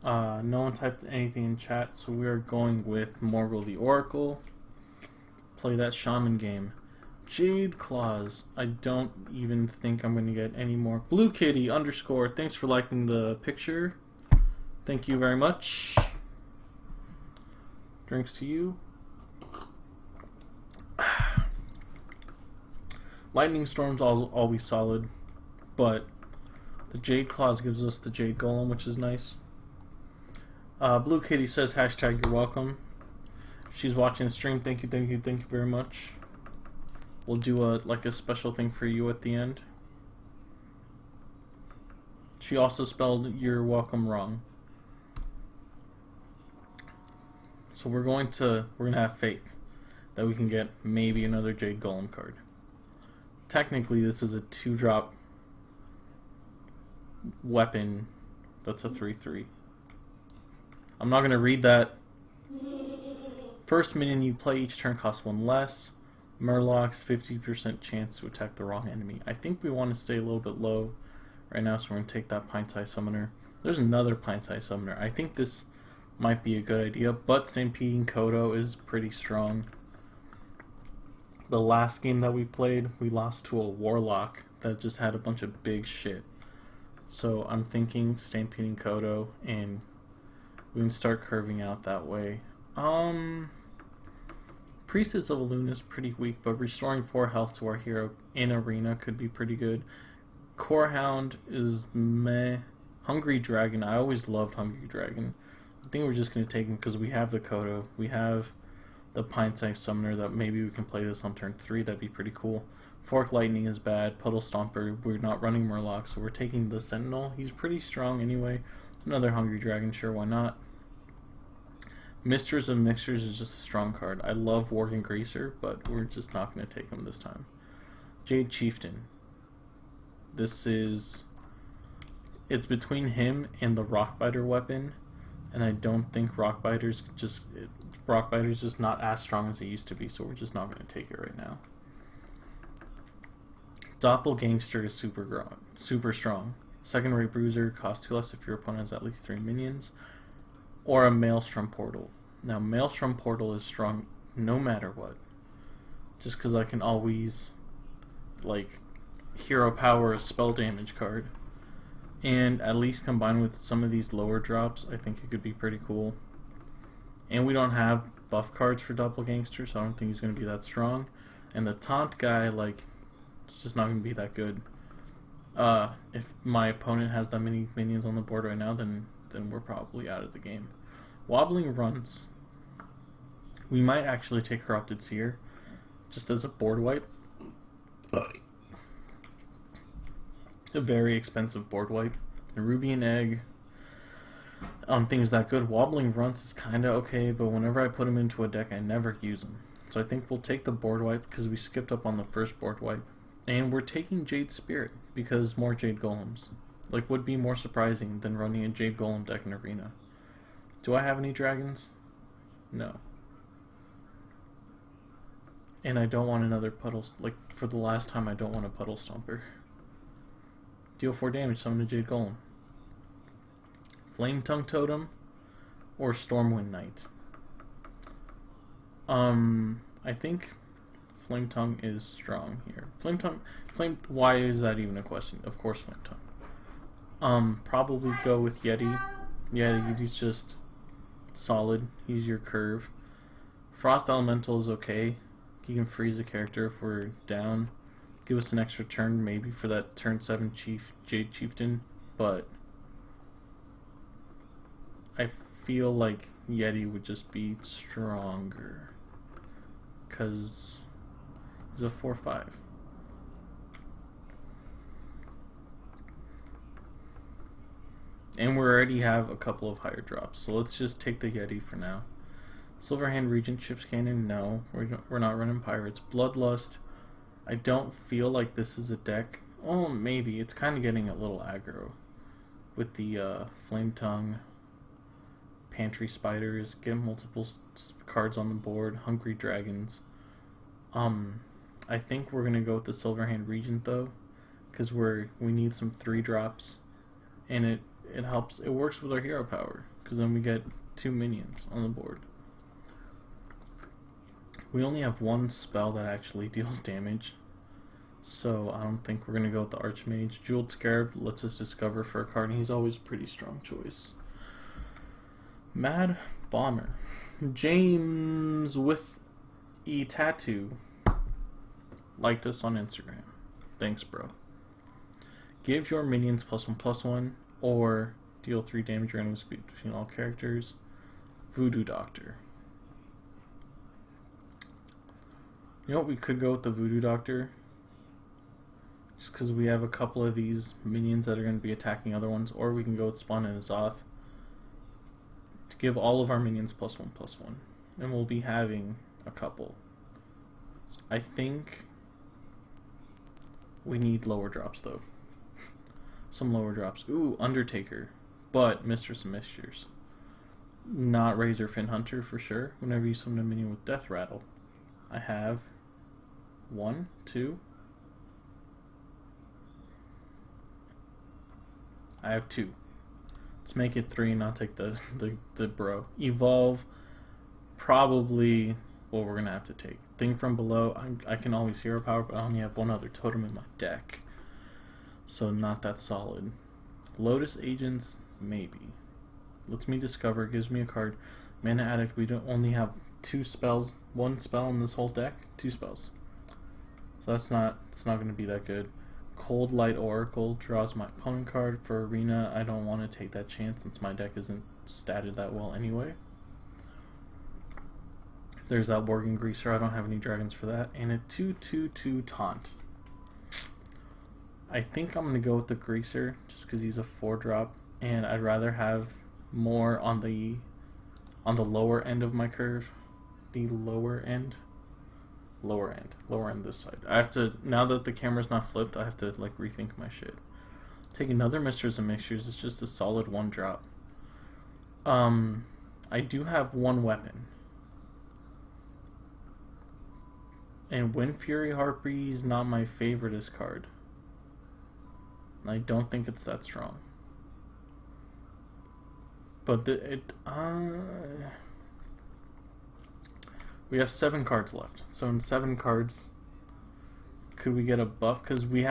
No one typed anything in chat, so we are going with Morgul the Oracle. Play that Shaman game. Jade Claws. I don't even think I'm going to get any more. Blue Kitty _ thanks for liking the picture. Thank you very much. Drinks to you. Lightning Storm's always solid, but the Jade Claws gives us the Jade Golem, which is nice. Blue Kitty says hashtag you're welcome. She's watching the stream. Thank you very much. We'll do a special thing for you at the end. She also spelled you're welcome wrong. So we're gonna have faith that we can get maybe another Jade Golem card. Technically, this is a 2-drop weapon that's a 3/3. I'm not gonna read that. First minion you play each turn costs 1 less. Murlocs, 50% chance to attack the wrong enemy. I think we want to stay a little bit low right now, so we're going to take that Pint-Sized Summoner. There's another Pint-Sized Summoner. I think this might be a good idea, but Stampeding Kodo is pretty strong. The last game that we played, we lost to a Warlock that just had a bunch of big shit. So I'm thinking Stampeding Kodo, and we can start curving out that way. Priestess of Elune is pretty weak, but restoring 4 health to our hero in Arena could be pretty good. Corehound is meh. Hungry Dragon, I always loved Hungry Dragon. I think we're just going to take him because we have the Kodo. We have the Pint-Sized Summoner that maybe we can play this on turn 3. That'd be pretty cool. Fork Lightning is bad. Puddle Stomper, we're not running Murloc, so we're taking the Sentinel. He's pretty strong anyway. Another Hungry Dragon, sure, why not? Mistress of Mixtures is just a strong card. I love Worgen Greaser, but we're just not going to take him this time. Jade Chieftain. It's between him and the Rockbiter weapon, and I don't think Rockbiter's just not as strong as it used to be, so we're just not going to take it right now. Doppelgangster is super strong. Second Rate Bruiser costs 2 less if your opponent has at least 3 minions. Or a Maelstrom Portal. Now, Maelstrom Portal is strong no matter what. Just because I can always, hero power a spell damage card. And at least combined with some of these lower drops, I think it could be pretty cool. And we don't have buff cards for Doppelgangster, so I don't think he's going to be that strong. And the Taunt guy, it's just not going to be that good. If my opponent has that many minions on the board right now, then we're probably out of the game. Wobbling Runs. We might actually take Corrupted Seer just as a board wipe. A very expensive board wipe. Rubian Egg. Things that good. Wobbling Runs is kind of okay, but whenever I put them into a deck, I never use them. So I think we'll take the board wipe because we skipped up on the first board wipe. And we're taking Jade Spirit because more Jade Golems. Would be more surprising than running a Jade Golem deck in Arena. Do I have any dragons? No. And I don't want another Puddle... for the last time, I don't want a Puddle Stomper. Deal 4 damage, summon a Jade Golem. Flame Tongue Totem or Stormwind Knight. I think Flame Tongue is strong here. Why is that even a question? Of course Flame Tongue. Probably go with Yeti. Yeah, he's just solid. He's your curve. Frost Elemental is okay. He can freeze the character if we're down. Give us an extra turn maybe for that turn 7 Jade Chieftain, but I feel like Yeti would just be stronger because he's a 4/5. And we already have a couple of higher drops, so let's just take the Yeti for now. Silverhand Regent Chips Cannon, no. We're not running Pirates. Bloodlust, I don't feel like this is a deck. Oh, maybe. It's kind of getting a little aggro. With the Flame Tongue, Pantry Spiders, get multiple cards on the board, Hungry Dragons. I think we're going to go with the Silverhand Regent, though, because we need some 3 drops, and it helps. It works with our hero power. because then we get 2 minions on the board. We only have one spell that actually deals damage, so I don't think we're going to go with the Archmage. Jeweled Scarab lets us discover for a card, and he's always a pretty strong choice. Mad Bomber. James with E Tattoo liked us on Instagram. Thanks, bro. Give your minions +1/+1, or deal 3 damage randomly between all characters. Voodoo Doctor. You know what, we could go with the Voodoo Doctor, just because we have a couple of these minions that are going to be attacking other ones, or we can go with Spawn and Azoth to give all of our minions +1/+1, and we'll be having a couple. So I think we need lower drops though. Some lower drops. Ooh, Undertaker, but Mistress of Mixtures. Not Razorfin Hunter for sure. Whenever you summon a minion with Death Rattle. I have 1, 2. I have 2. Let's make it 3 and not take the bro. Evolve, probably what we're gonna have to take. Thing from Below, I can always hero power, but I only have one other totem in my deck, so not that solid. Lotus Agents, maybe. Lets me discover, gives me a card. Mana Addict, we don't only have 2 spells, 1 spell in this whole deck, 2 spells. So it's not going to be that good. Cold Light Oracle draws my opponent card. For Arena, I don't want to take that chance since my deck isn't statted that well anyway. There's that Worgen Greaser, I don't have any dragons for that. And a 2/2/2 Taunt. I think I'm going to go with the Greaser just because he's a 4-drop, and I'd rather have more on the lower end of my curve. The lower end this side. I have to, now that the camera's not flipped, I have to like rethink my shit. Take another Mistress of Mixtures. It's just a solid 1-drop. I do have 1 weapon, and Wind Fury Harpy is not my favoriteest card. I don't think it's that strong. But we have 7 cards left. So in 7 cards, could we get a buff? Because we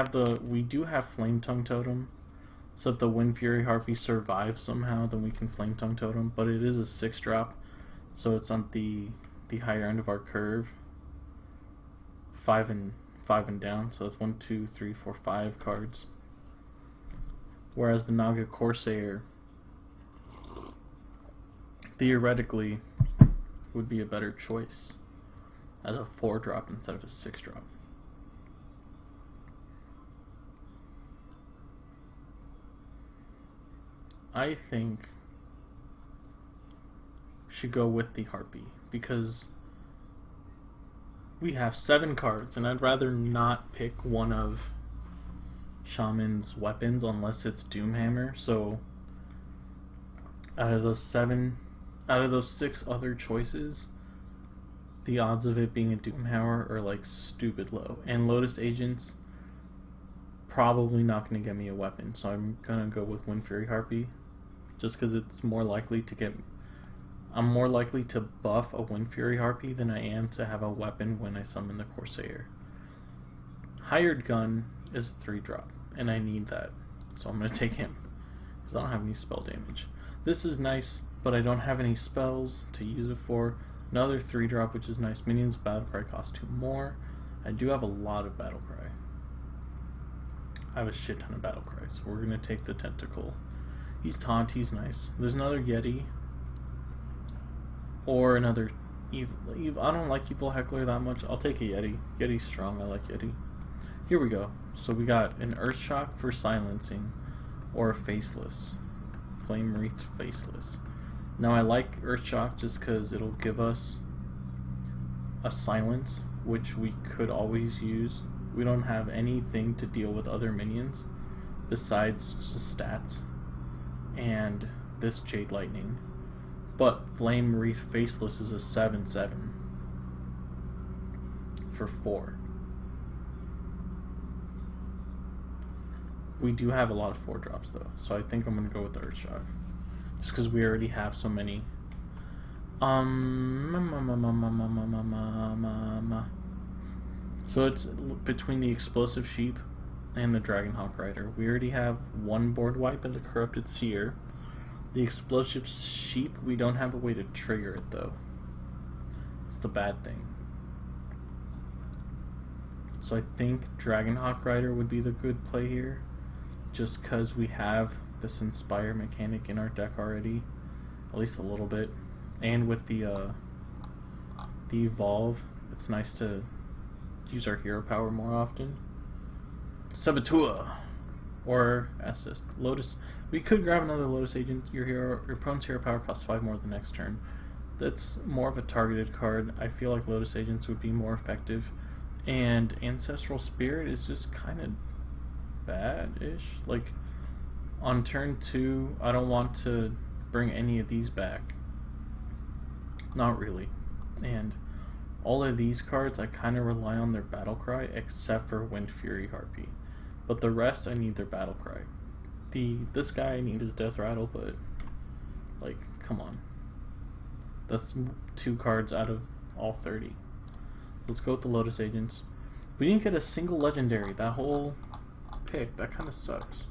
do have Flame Tongue Totem. So if the Wind Fury Harpy survives somehow, then we can Flame Tongue Totem. But it is a 6-drop, so it's on the higher end of our curve. 5 and down. So that's 1, 2, 3, 4, 5 cards. Whereas the Naga Corsair theoretically would be a better choice as a 4-drop instead of a 6-drop. I think we should go with the Harpy because we have 7 cards, and I'd rather not pick one of Shaman's weapons unless it's Doomhammer. So out of those 6 other choices, the odds of it being a Doomhammer are like stupid low. And Lotus Agents, probably not going to get me a weapon, so I'm going to go with Wind Fury Harpy just because it's more likely to get... I'm more likely to buff a Wind Fury Harpy than I am to have a weapon when I summon the Corsair. Hired Gun is a 3-drop, and I need that, so I'm going to take him because I don't have any spell damage. This is nice, but I don't have any spells to use it for. Another 3-drop, which is nice. Minions Battlecry cost 2 more. I do have a lot of Battlecry. I have a shit ton of Battlecry, so we're going to take the Tentacle. He's Taunt, he's nice. There's another Yeti. Or another Evil. I don't like Evil Heckler that much. I'll take a Yeti. Yeti's strong, I like Yeti. Here we go. So we got an Earthshock for silencing, or a Faceless. Flame Wreath Faceless. Now I like Earthshock just because it'll give us a silence, which we could always use. We don't have anything to deal with other minions besides just stats and this Jade Lightning. But Flame Wreath Faceless is a 7/7 for 4. We do have a lot of 4-drops though, so I think I'm going to go with the Earthshock. Just because we already have so many. So it's between the Explosive Sheep and the Dragonhawk Rider. We already have one board wipe in the Corrupted Seer. The Explosive Sheep, we don't have a way to trigger it though. It's the bad thing. So I think Dragonhawk Rider would be the good play here, just because we have this Inspire mechanic in our deck already, at least a little bit. And with the Evolve, it's nice to use our hero power more often. Saboteur or Assist. Lotus. We could grab another Lotus Agent. Your opponent's hero power costs 5 more the next turn. That's more of a targeted card. I feel like Lotus Agents would be more effective. And Ancestral Spirit is just kind of bad-ish. Like, on turn 2, I don't want to bring any of these back. Not really. And all of these cards, I kind of rely on their Battle Cry, except for Wind Fury Harpy. But the rest, I need their Battle Cry. This guy, I need his Death Rattle, but, like, come on. That's 2 cards out of all 30. Let's go with the Lotus Agents. We didn't get a single legendary. That whole pick, that kind of sucks.